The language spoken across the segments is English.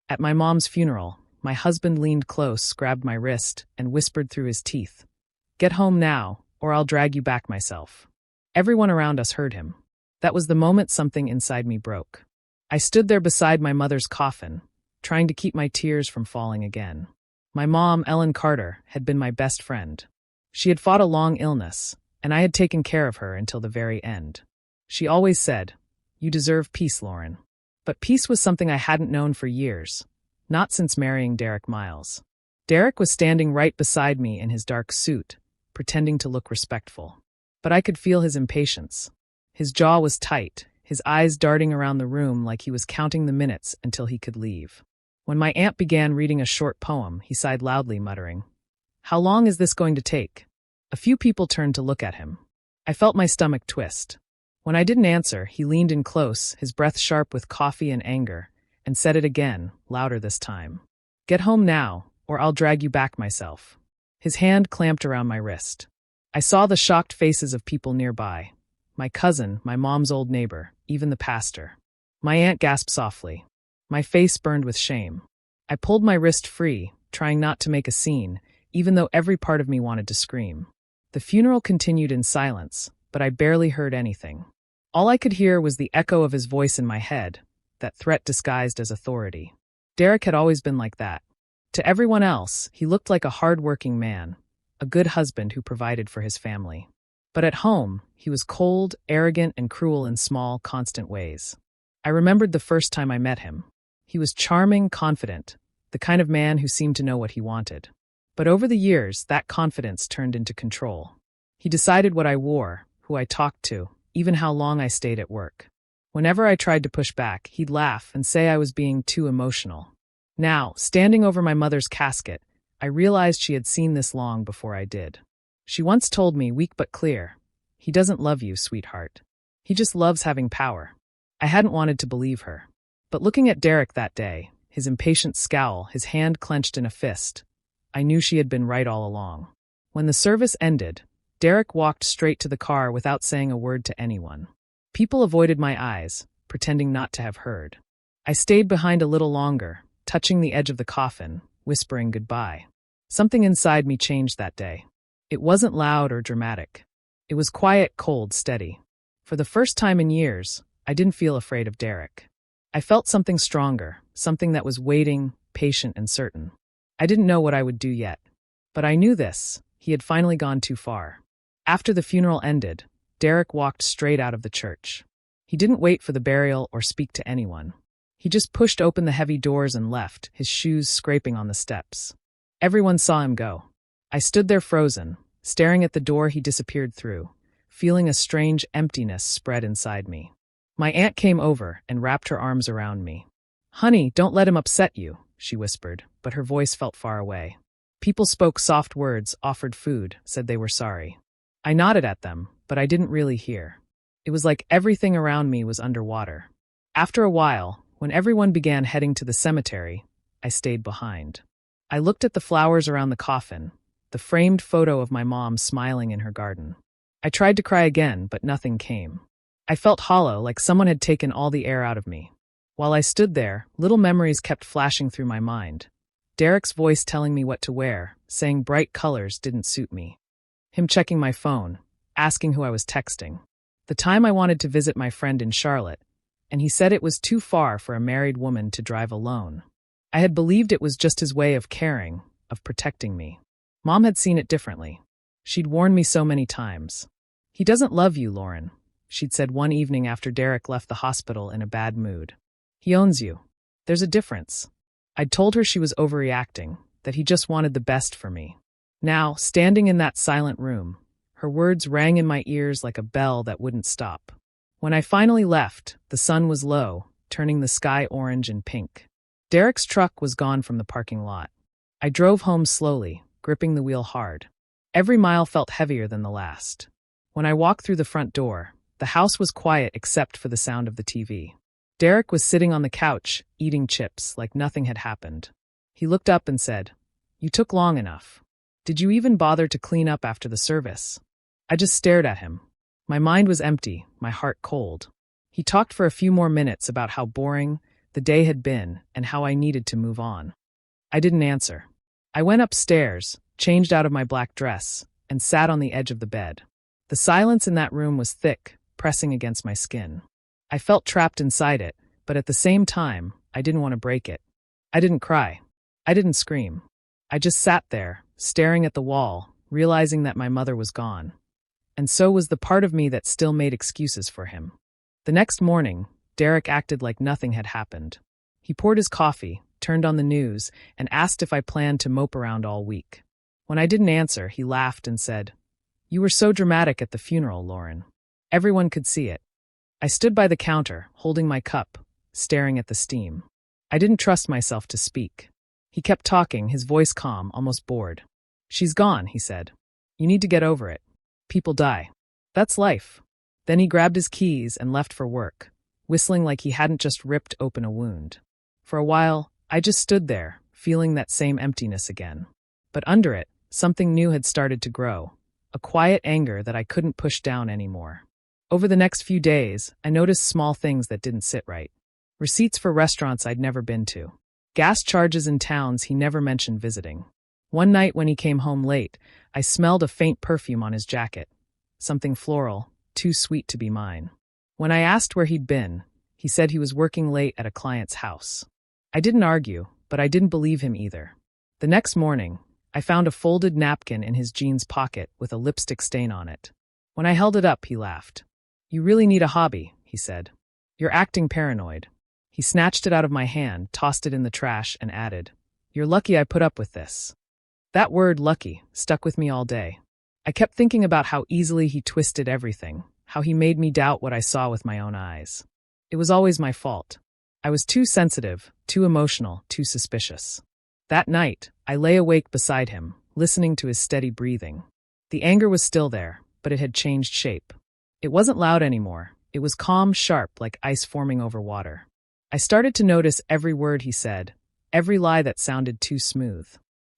At my mom's funeral, my husband leaned close, grabbed my wrist, and whispered through his teeth, "Get home now, or I'll drag you back myself." Everyone around us heard him. That was the moment something inside me broke. I stood there beside my mother's coffin, trying to keep my tears from falling again. My mom, Ellen Carter, had been my best friend. She had fought a long illness, and I had taken care of her until the very end. She always said, "You deserve peace, Lauren." But peace was something I hadn't known for years, not since marrying Derek Miles. Derek was standing right beside me in his dark suit, pretending to look respectful. But I could feel his impatience. His jaw was tight, his eyes darting around the room like he was counting the minutes until he could leave. When my aunt began reading a short poem, he sighed loudly, muttering, "How long is this going to take?" A few people turned to look at him. I felt my stomach twist. When I didn't answer, he leaned in close, his breath sharp with coffee and anger, and said it again, louder this time. "Get home now, or I'll drag you back myself." His hand clamped around my wrist. I saw the shocked faces of people nearby. My cousin, my mom's old neighbor, even the pastor. My aunt gasped softly. My face burned with shame. I pulled my wrist free, trying not to make a scene, even though every part of me wanted to scream. The funeral continued in silence, but I barely heard anything. All I could hear was the echo of his voice in my head, that threat disguised as authority. Derek had always been like that. To everyone else, he looked like a hard-working man, a good husband who provided for his family. But at home, he was cold, arrogant, and cruel in small, constant ways. I remembered the first time I met him. He was charming, confident, the kind of man who seemed to know what he wanted. But over the years, that confidence turned into control. He decided what I wore, who I talked to, even how long I stayed at work. Whenever I tried to push back, he'd laugh and say I was being too emotional. Now, standing over my mother's casket, I realized she had seen this long before I did. She once told me, weak but clear, "He doesn't love you, sweetheart. He just loves having power." I hadn't wanted to believe her. But looking at Derek that day, his impatient scowl, his hand clenched in a fist, I knew she had been right all along. When the service ended, Derek walked straight to the car without saying a word to anyone. People avoided my eyes, pretending not to have heard. I stayed behind a little longer, touching the edge of the coffin, whispering goodbye. Something inside me changed that day. It wasn't loud or dramatic. It was quiet, cold, steady. For the first time in years, I didn't feel afraid of Derek. I felt something stronger, something that was waiting, patient, and certain. I didn't know what I would do yet. But I knew this: he had finally gone too far. After the funeral ended, Derek walked straight out of the church. He didn't wait for the burial or speak to anyone. He just pushed open the heavy doors and left, his shoes scraping on the steps. Everyone saw him go. I stood there frozen, staring at the door he disappeared through, feeling a strange emptiness spread inside me. My aunt came over and wrapped her arms around me. "Honey, don't let him upset you," she whispered, but her voice felt far away. People spoke soft words, offered food, said they were sorry. I nodded at them, but I didn't really hear. It was like everything around me was underwater. After a while, when everyone began heading to the cemetery, I stayed behind. I looked at the flowers around the coffin, the framed photo of my mom smiling in her garden. I tried to cry again, but nothing came. I felt hollow, like someone had taken all the air out of me. While I stood there, little memories kept flashing through my mind. Derek's voice telling me what to wear, saying bright colors didn't suit me. Him checking my phone, asking who I was texting. The time I wanted to visit my friend in Charlotte, and he said it was too far for a married woman to drive alone. I had believed it was just his way of caring, of protecting me. Mom had seen it differently. She'd warned me so many times. "He doesn't love you, Lauren," she'd said one evening after Derek left the hospital in a bad mood. "He owns you. There's a difference." I'd told her she was overreacting, that he just wanted the best for me. Now, standing in that silent room, her words rang in my ears like a bell that wouldn't stop. When I finally left, the sun was low, turning the sky orange and pink. Derek's truck was gone from the parking lot. I drove home slowly, gripping the wheel hard. Every mile felt heavier than the last. When I walked through the front door, the house was quiet except for the sound of the TV. Derek was sitting on the couch, eating chips, like nothing had happened. He looked up and said, "You took long enough. Did you even bother to clean up after the service?" I just stared at him. My mind was empty, my heart cold. He talked for a few more minutes about how boring, the day had been, and how I needed to move on. I didn't answer. I went upstairs, changed out of my black dress, and sat on the edge of the bed. The silence in that room was thick, pressing against my skin. I felt trapped inside it, but at the same time, I didn't want to break it. I didn't cry. I didn't scream. I just sat there, staring at the wall, realizing that my mother was gone. And so was the part of me that still made excuses for him. The next morning, Derek acted like nothing had happened. He poured his coffee, turned on the news, and asked if I planned to mope around all week. When I didn't answer, he laughed and said, "You were so dramatic at the funeral, Lauren. Everyone could see it." I stood by the counter, holding my cup, staring at the steam. I didn't trust myself to speak. He kept talking, his voice calm, almost bored. "She's gone," he said. "You need to get over it. People die. That's life." Then he grabbed his keys and left for work, whistling like he hadn't just ripped open a wound. For a while, I just stood there, feeling that same emptiness again. But under it, something new had started to grow, a quiet anger that I couldn't push down anymore. Over the next few days, I noticed small things that didn't sit right. Receipts for restaurants I'd never been to. Gas charges in towns he never mentioned visiting. One night when he came home late, I smelled a faint perfume on his jacket. Something floral, too sweet to be mine. When I asked where he'd been, he said he was working late at a client's house. I didn't argue, but I didn't believe him either. The next morning, I found a folded napkin in his jeans pocket with a lipstick stain on it. When I held it up, he laughed. "You really need a hobby," he said. "You're acting paranoid." He snatched it out of my hand, tossed it in the trash, and added, "You're lucky I put up with this." That word, lucky, stuck with me all day. I kept thinking about how easily he twisted everything, how he made me doubt what I saw with my own eyes. It was always my fault. I was too sensitive, too emotional, too suspicious. That night, I lay awake beside him, listening to his steady breathing. The anger was still there, but it had changed shape. It wasn't loud anymore. It was calm, sharp, like ice forming over water. I started to notice every word he said, every lie that sounded too smooth.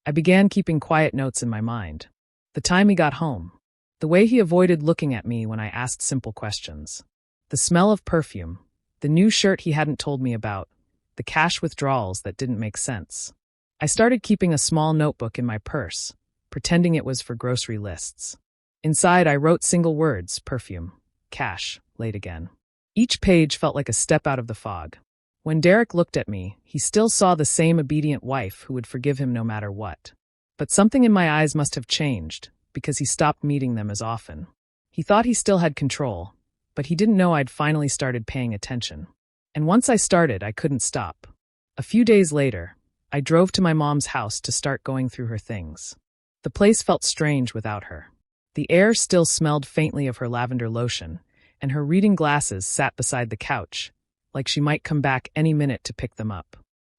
I began keeping quiet notes in my mind. The time he got home. The way he avoided looking at me when I asked simple questions. The smell of perfume. The new shirt he hadn't told me about. The cash withdrawals that didn't make sense. I started keeping a small notebook in my purse, pretending it was for grocery lists. Inside, I wrote single words: perfume, cash, late again. Each page felt like a step out of the fog. When Derek looked at me, he still saw the same obedient wife who would forgive him no matter what. But something in my eyes must have changed, because he stopped meeting them as often. He thought he still had control, but he didn't know I'd finally started paying attention. And once I started, I couldn't stop. A few days later, I drove to my mom's house to start going through her things. The place felt strange without her. The air still smelled faintly of her lavender lotion, and her reading glasses sat beside the couch, like she might come back any minute to pick them up.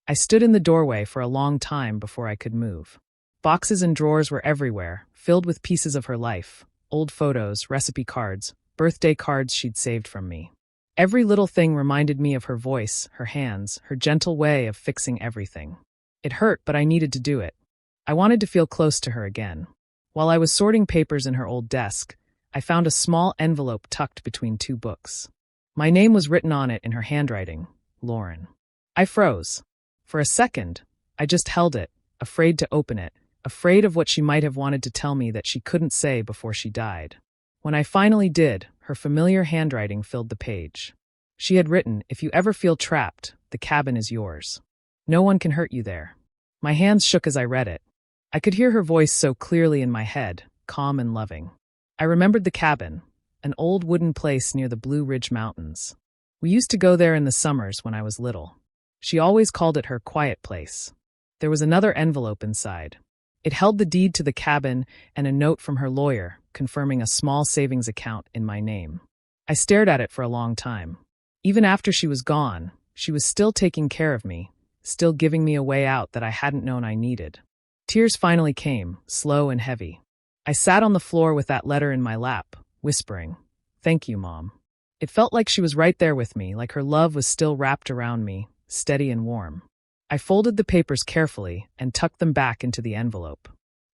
I stood in the doorway for a long time before I could move. Boxes and drawers were everywhere, filled with pieces of her life, old photos, recipe cards, birthday cards she'd saved from me. Every little thing reminded me of her voice, her hands, her gentle way of fixing everything. It hurt, but I needed to do it. I wanted to feel close to her again. While I was sorting papers in her old desk, I found a small envelope tucked between two books. My name was written on it in her handwriting, Lauren. I froze. For a second, I just held it, afraid to open it, afraid of what she might have wanted to tell me that she couldn't say before she died. When I finally did, her familiar handwriting filled the page. She had written, "If you ever feel trapped, the cabin is yours. No one can hurt you there." My hands shook as I read it. I could hear her voice so clearly in my head, calm and loving. I remembered the cabin, an old wooden place near the Blue Ridge Mountains. We used to go there in the summers when I was little. She always called it her quiet place. There was another envelope inside. It held the deed to the cabin and a note from her lawyer confirming a small savings account in my name. I stared at it for a long time. Even after she was gone, she was still taking care of me, still giving me a way out that I hadn't known I needed. Tears finally came, slow and heavy. I sat on the floor with that letter in my lap, whispering, "Thank you, Mom." It felt like she was right there with me, like her love was still wrapped around me, steady and warm. I folded the papers carefully and tucked them back into the envelope.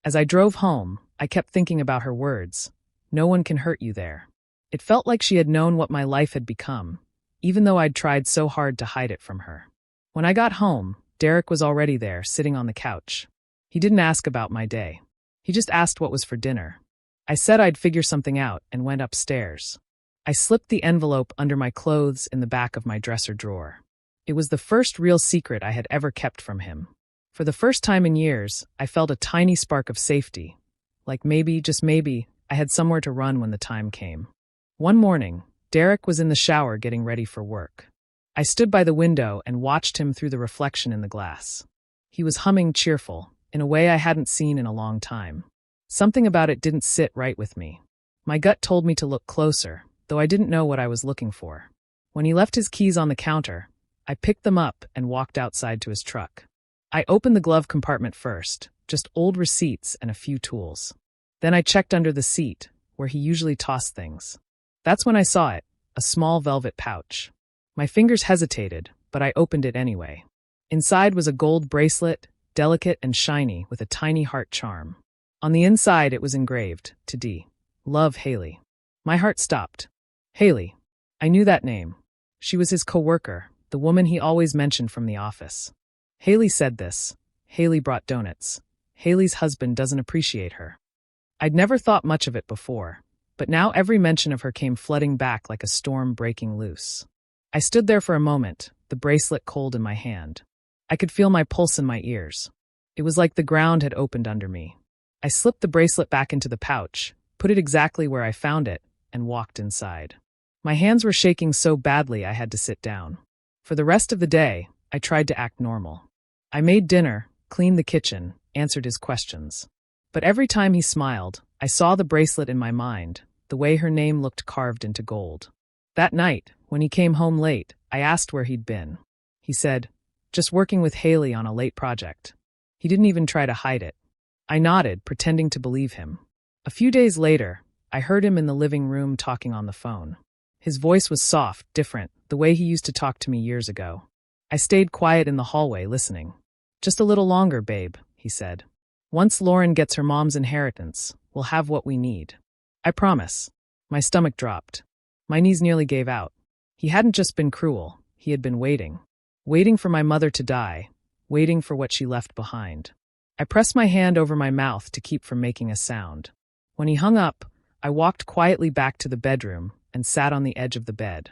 As I drove home, I kept thinking about her words. No one can hurt you there. It felt like she had known what my life had become, even though I'd tried so hard to hide it from her. When I got home, Derek was already there, sitting on the couch. He didn't ask about my day. He just asked what was for dinner. I said I'd figure something out and went upstairs. I slipped the envelope under my clothes in the back of my dresser drawer. It was the first real secret I had ever kept from him. For the first time in years, I felt a tiny spark of safety. Like maybe, just maybe, I had somewhere to run when the time came. One morning, Derek was in the shower getting ready for work. I stood by the window and watched him through the reflection in the glass. He was humming cheerful, in a way I hadn't seen in a long time. Something about it didn't sit right with me. My gut told me to look closer, though I didn't know what I was looking for. When he left his keys on the counter, I picked them up and walked outside to his truck. I opened the glove compartment first, just old receipts and a few tools. Then I checked under the seat, where he usually tossed things. That's when I saw it, a small velvet pouch. My fingers hesitated, but I opened it anyway. Inside was a gold bracelet, delicate and shiny, with a tiny heart charm. On the inside it was engraved, to D. Love, Haley. My heart stopped. Haley. I knew that name. She was his coworker, the woman he always mentioned from the office. Haley said this. Haley brought donuts. Haley's husband doesn't appreciate her. I'd never thought much of it before, but now every mention of her came flooding back like a storm breaking loose. I stood there for a moment, the bracelet cold in my hand. I could feel my pulse in my ears. It was like the ground had opened under me. I slipped the bracelet back into the pouch, put it exactly where I found it, and walked inside. My hands were shaking so badly I had to sit down. For the rest of the day, I tried to act normal. I made dinner, cleaned the kitchen, answered his questions. But every time he smiled, I saw the bracelet in my mind, the way her name looked carved into gold. That night, when he came home late, I asked where he'd been. He said, just working with Haley on a late project. He didn't even try to hide it. I nodded, pretending to believe him. A few days later, I heard him in the living room talking on the phone. His voice was soft, different, the way he used to talk to me years ago. I stayed quiet in the hallway, listening. Just a little longer, babe, he said. Once Lauren gets her mom's inheritance, we'll have what we need. I promise. My stomach dropped. My knees nearly gave out. He hadn't just been cruel, he had been waiting. Waiting for my mother to die, waiting for what she left behind. I pressed my hand over my mouth to keep from making a sound. When he hung up, I walked quietly back to the bedroom and sat on the edge of the bed.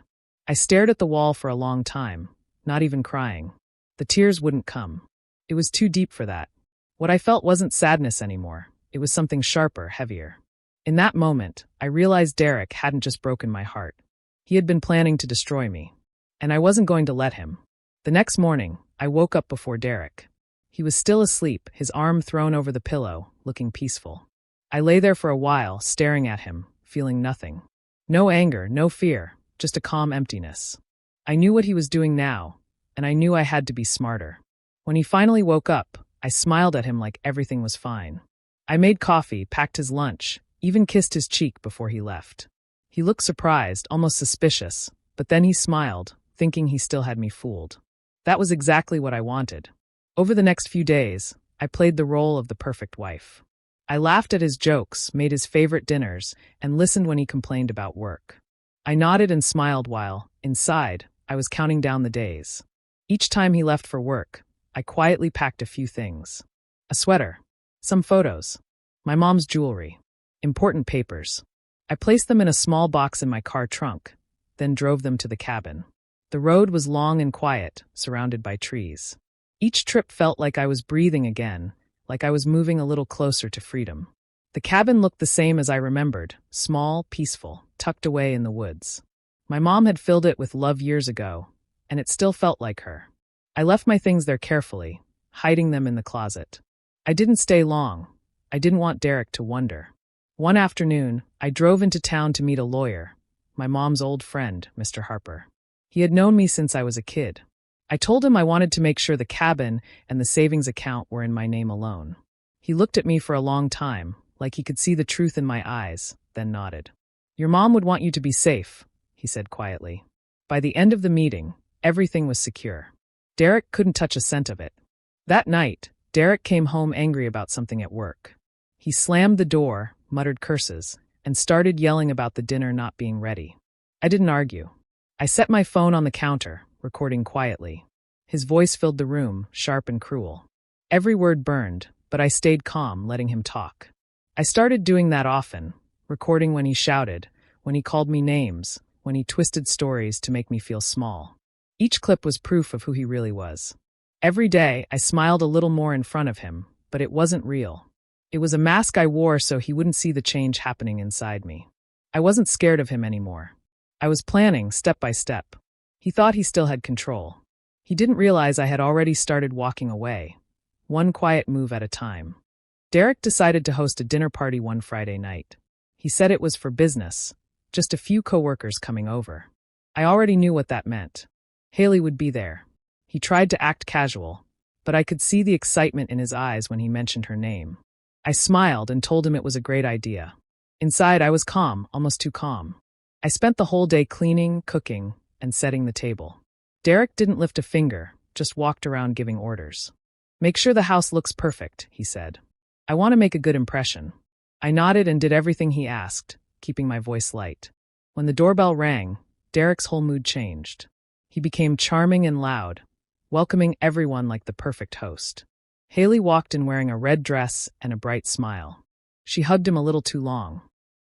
I stared at the wall for a long time, not even crying. The tears wouldn't come. It was too deep for that. What I felt wasn't sadness anymore. It was something sharper, heavier. In that moment, I realized Derek hadn't just broken my heart. He had been planning to destroy me. And I wasn't going to let him. The next morning, I woke up before Derek. He was still asleep, his arm thrown over the pillow, looking peaceful. I lay there for a while, staring at him, feeling nothing. No anger, no fear, just a calm emptiness. I knew what he was doing now, and I knew I had to be smarter. When he finally woke up, I smiled at him like everything was fine. I made coffee, packed his lunch, even kissed his cheek before he left. He looked surprised, almost suspicious, but then he smiled, thinking he still had me fooled. That was exactly what I wanted. Over the next few days, I played the role of the perfect wife. I laughed at his jokes, made his favorite dinners, and listened when he complained about work. I nodded and smiled while, inside, I was counting down the days. Each time he left for work, I quietly packed a few things. A sweater, some photos, my mom's jewelry, important papers. I placed them in a small box in my car trunk, then drove them to the cabin. The road was long and quiet, surrounded by trees. Each trip felt like I was breathing again, like I was moving a little closer to freedom. The cabin looked the same as I remembered, small, peaceful, tucked away in the woods. My mom had filled it with love years ago, and it still felt like her. I left my things there carefully, hiding them in the closet. I didn't stay long. I didn't want Derek to wonder. One afternoon, I drove into town to meet a lawyer, my mom's old friend, Mr. Harper. He had known me since I was a kid. I told him I wanted to make sure the cabin and the savings account were in my name alone. He looked at me for a long time, like he could see the truth in my eyes, then nodded. Your mom would want you to be safe, he said quietly. By the end of the meeting, everything was secure. Derek couldn't touch a cent of it. That night, Derek came home angry about something at work. He slammed the door, muttered curses, and started yelling about the dinner not being ready. I didn't argue. I set my phone on the counter, recording quietly. His voice filled the room, sharp and cruel. Every word burned, but I stayed calm, letting him talk. I started doing that often, recording when he shouted, when he called me names, when he twisted stories to make me feel small. Each clip was proof of who he really was. Every day, I smiled a little more in front of him, but it wasn't real. It was a mask I wore so he wouldn't see the change happening inside me. I wasn't scared of him anymore. I was planning, step by step. He thought he still had control. He didn't realize I had already started walking away, one quiet move at a time. Derek decided to host a dinner party one Friday night. He said it was for business, just a few coworkers coming over. I already knew what that meant. Haley would be there. He tried to act casual, but I could see the excitement in his eyes when he mentioned her name. I smiled and told him it was a great idea. Inside, I was calm, almost too calm. I spent the whole day cleaning, cooking, and setting the table. Derek didn't lift a finger, just walked around giving orders. "Make sure the house looks perfect," he said. "I want to make a good impression." I nodded and did everything he asked, keeping my voice light. When the doorbell rang, Derek's whole mood changed. He became charming and loud, welcoming everyone like the perfect host. Haley walked in wearing a red dress and a bright smile. She hugged him a little too long.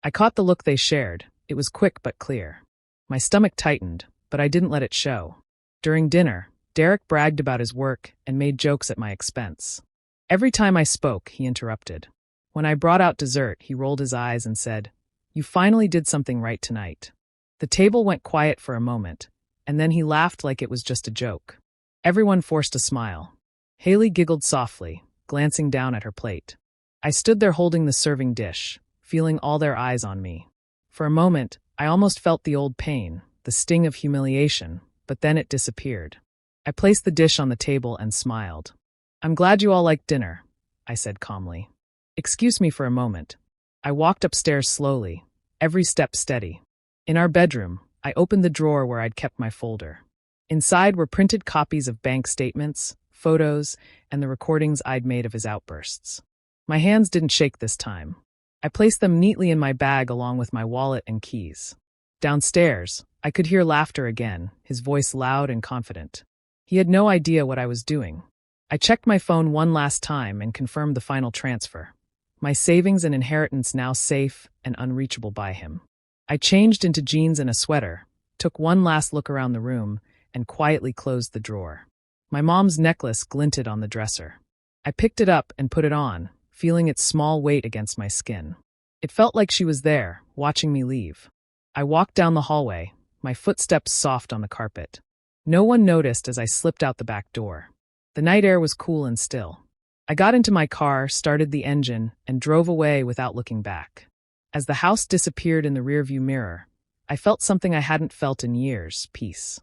I caught the look they shared. It was quick but clear. My stomach tightened, but I didn't let it show. During dinner, Derek bragged about his work and made jokes at my expense. Every time I spoke, he interrupted. When I brought out dessert, he rolled his eyes and said, "You finally did something right tonight." The table went quiet for a moment, and then he laughed like it was just a joke. Everyone forced a smile. Haley giggled softly, glancing down at her plate. I stood there holding the serving dish, feeling all their eyes on me. For a moment, I almost felt the old pain, the sting of humiliation, but then it disappeared. I placed the dish on the table and smiled. "I'm glad you all liked dinner," I said calmly. "Excuse me for a moment." I walked upstairs slowly, every step steady. In our bedroom, I opened the drawer where I'd kept my folder. Inside were printed copies of bank statements, photos, and the recordings I'd made of his outbursts. My hands didn't shake this time. I placed them neatly in my bag along with my wallet and keys. Downstairs, I could hear laughter again, his voice loud and confident. He had no idea what I was doing. I checked my phone one last time and confirmed the final transfer. My savings and inheritance now safe and unreachable by him. I changed into jeans and a sweater, took one last look around the room, and quietly closed the drawer. My mom's necklace glinted on the dresser. I picked it up and put it on, feeling its small weight against my skin. It felt like she was there, watching me leave. I walked down the hallway, my footsteps soft on the carpet. No one noticed as I slipped out the back door. The night air was cool and still. I got into my car, started the engine, and drove away without looking back. As the house disappeared in the rearview mirror, I felt something I hadn't felt in years, peace.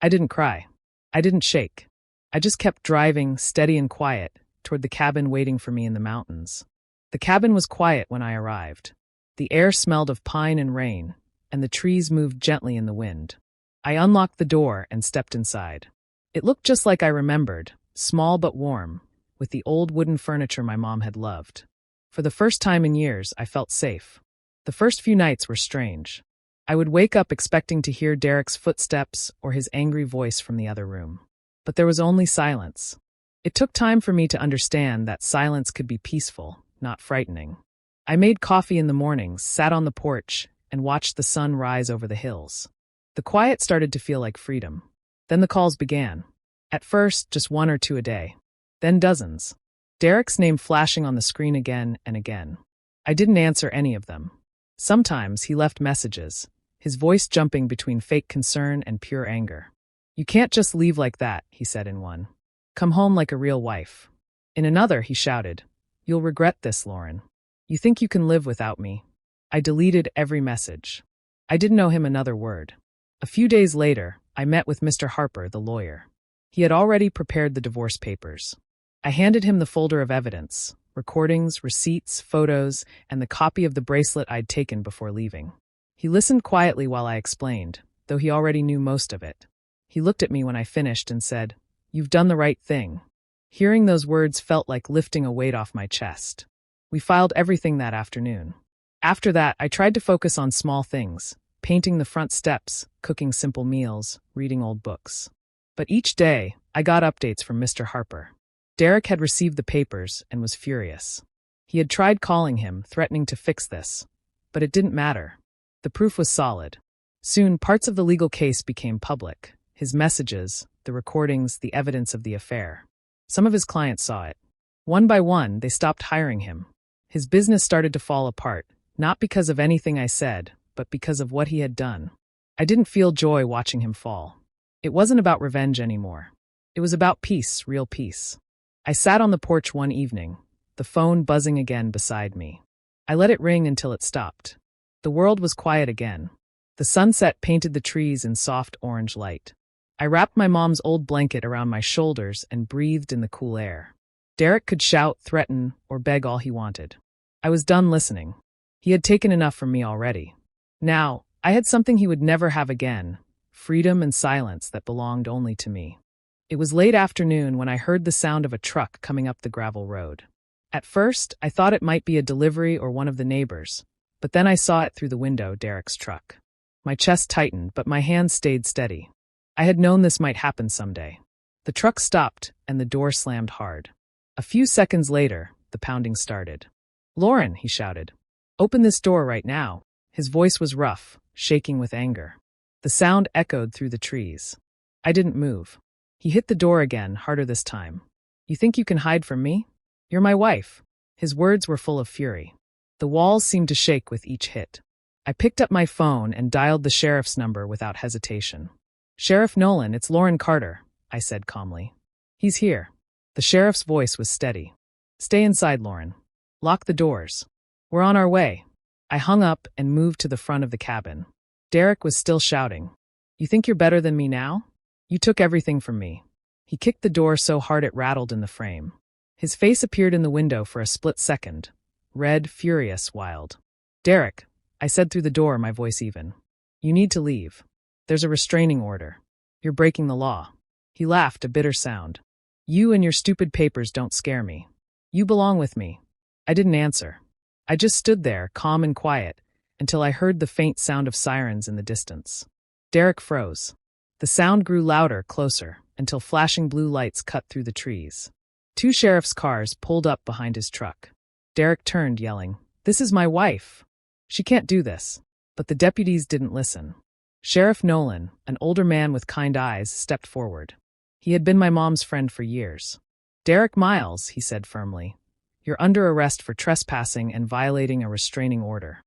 I didn't cry. I didn't shake. I just kept driving, steady and quiet, toward the cabin waiting for me in the mountains. The cabin was quiet when I arrived. The air smelled of pine and rain, and the trees moved gently in the wind. I unlocked the door and stepped inside. It looked just like I remembered, small but warm, with the old wooden furniture my mom had loved. For the first time in years, I felt safe. The first few nights were strange. I would wake up expecting to hear Derek's footsteps or his angry voice from the other room. But there was only silence. It took time for me to understand that silence could be peaceful, not frightening. I made coffee in the mornings, sat on the porch, and watched the sun rise over the hills. The quiet started to feel like freedom. Then the calls began. At first, just one or two a day. Then dozens. Derek's name flashing on the screen again and again. I didn't answer any of them. Sometimes he left messages, his voice jumping between fake concern and pure anger. "You can't just leave like that," he said in one. "Come home like a real wife." In another, he shouted, "You'll regret this, Lauren. You think you can live without me?" I deleted every message. I didn't owe him another word. A few days later, I met with Mr. Harper, the lawyer. He had already prepared the divorce papers. I handed him the folder of evidence, recordings, receipts, photos, and the copy of the bracelet I'd taken before leaving. He listened quietly while I explained, though he already knew most of it. He looked at me when I finished and said, "You've done the right thing." Hearing those words felt like lifting a weight off my chest. We filed everything that afternoon. After that, I tried to focus on small things, painting the front steps, cooking simple meals, reading old books. But each day, I got updates from Mr. Harper. Derek had received the papers and was furious. He had tried calling him, threatening to fix this, but it didn't matter. The proof was solid. Soon, parts of the legal case became public. His messages, the recordings, the evidence of the affair. Some of his clients saw it. One by one, they stopped hiring him. His business started to fall apart, not because of anything I said, but because of what he had done. I didn't feel joy watching him fall. It wasn't about revenge anymore. It was about peace, real peace. I sat on the porch one evening, the phone buzzing again beside me. I let it ring until it stopped. The world was quiet again. The sunset painted the trees in soft orange light. I wrapped my mom's old blanket around my shoulders and breathed in the cool air. Derek could shout, threaten, or beg all he wanted. I was done listening. He had taken enough from me already. Now, I had something he would never have again, freedom and silence that belonged only to me. It was late afternoon when I heard the sound of a truck coming up the gravel road. At first, I thought it might be a delivery or one of the neighbors, but then I saw it through the window, Derek's truck. My chest tightened, but my hands stayed steady. I had known this might happen someday. The truck stopped, and the door slammed hard. A few seconds later, the pounding started. "Lauren," he shouted. "Open this door right now." His voice was rough, shaking with anger. The sound echoed through the trees. I didn't move. He hit the door again, harder this time. "You think you can hide from me? You're my wife." His words were full of fury. The walls seemed to shake with each hit. I picked up my phone and dialed the sheriff's number without hesitation. "Sheriff Nolan, it's Lauren Carter," I said calmly. "He's here." The sheriff's voice was steady. "Stay inside, Lauren. Lock the doors. We're on our way." I hung up and moved to the front of the cabin. Derek was still shouting. "You think you're better than me now? You took everything from me." He kicked the door so hard it rattled in the frame. His face appeared in the window for a split second. Red, furious, wild. "Derek," I said through the door, my voice even. "You need to leave. There's a restraining order. You're breaking the law." He laughed, a bitter sound. "You and your stupid papers don't scare me. You belong with me." I didn't answer. I just stood there, calm and quiet, until I heard the faint sound of sirens in the distance. Derek froze. The sound grew louder, closer, until flashing blue lights cut through the trees. 2 sheriff's cars pulled up behind his truck. Derek turned, yelling, "This is my wife. She can't do this." But the deputies didn't listen. Sheriff Nolan, an older man with kind eyes, stepped forward. He had been my mom's friend for years. "Derek Miles," he said firmly, "you're under arrest for trespassing and violating a restraining order."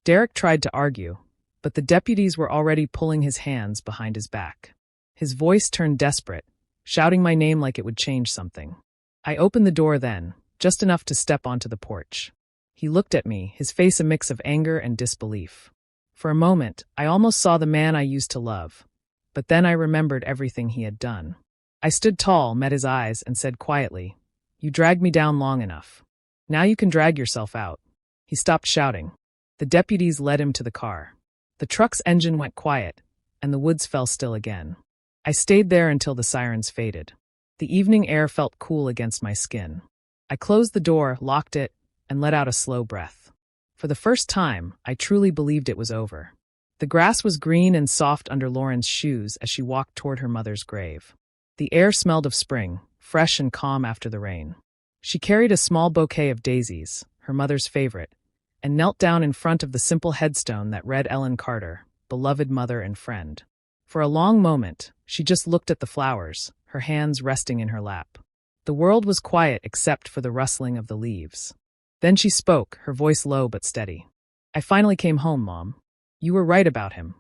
Derek tried to argue, but the deputies were already pulling his hands behind his back. His voice turned desperate, shouting my name like it would change something. I opened the door then, just enough to step onto the porch. He looked at me, his face a mix of anger and disbelief. For a moment, I almost saw the man I used to love, but then I remembered everything he had done. I stood tall, met his eyes, and said quietly, "You dragged me down long enough. Now you can drag yourself out." He stopped shouting. The deputies led him to the car. The truck's engine went quiet, and the woods fell still again. I stayed there until the sirens faded. The evening air felt cool against my skin. I closed the door, locked it, and let out a slow breath. For the first time, I truly believed it was over. The grass was green and soft under Lauren's shoes as she walked toward her mother's grave. The air smelled of spring, fresh and calm after the rain. She carried a small bouquet of daisies, her mother's favorite, and knelt down in front of the simple headstone that read Ellen Carter, beloved mother and friend. For a long moment, she just looked at the flowers, her hands resting in her lap. The world was quiet except for the rustling of the leaves. Then she spoke, her voice low but steady. "I finally came home, Mom. You were right about him."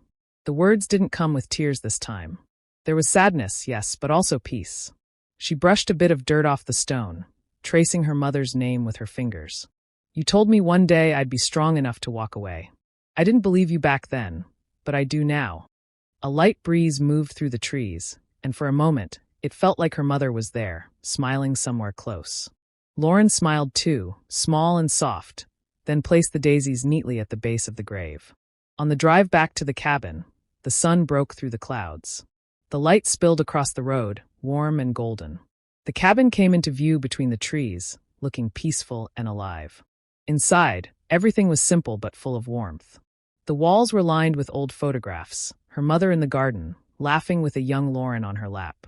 The words didn't come with tears this time. There was sadness, yes, but also peace. She brushed a bit of dirt off the stone, tracing her mother's name with her fingers. "You told me one day I'd be strong enough to walk away. I didn't believe you back then, but I do now." A light breeze moved through the trees, and for a moment, it felt like her mother was there, smiling somewhere close. Lauren smiled too, small and soft, then placed the daisies neatly at the base of the grave. On the drive back to the cabin, the sun broke through the clouds. The light spilled across the road, warm and golden. The cabin came into view between the trees, looking peaceful and alive. Inside, everything was simple but full of warmth. The walls were lined with old photographs, her mother in the garden, laughing with a young Lauren on her lap.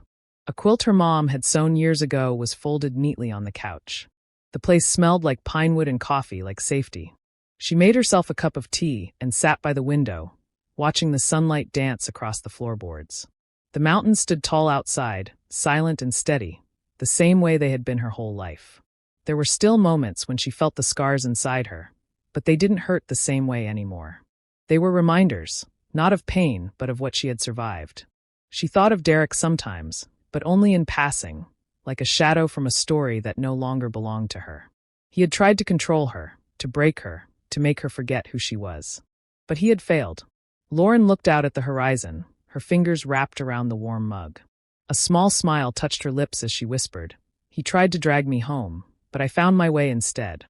A quilt her mom had sewn years ago was folded neatly on the couch. The place smelled like pine wood and coffee, like safety. She made herself a cup of tea and sat by the window, watching the sunlight dance across the floorboards. The mountains stood tall outside, silent and steady, the same way they had been her whole life. There were still moments when she felt the scars inside her, but they didn't hurt the same way anymore. They were reminders, not of pain, but of what she had survived. She thought of Derek sometimes, but only in passing, like a shadow from a story that no longer belonged to her. He had tried to control her, to break her, to make her forget who she was. But he had failed. Lauren looked out at the horizon, her fingers wrapped around the warm mug. A small smile touched her lips as she whispered, "He tried to drag me home, but I found my way instead."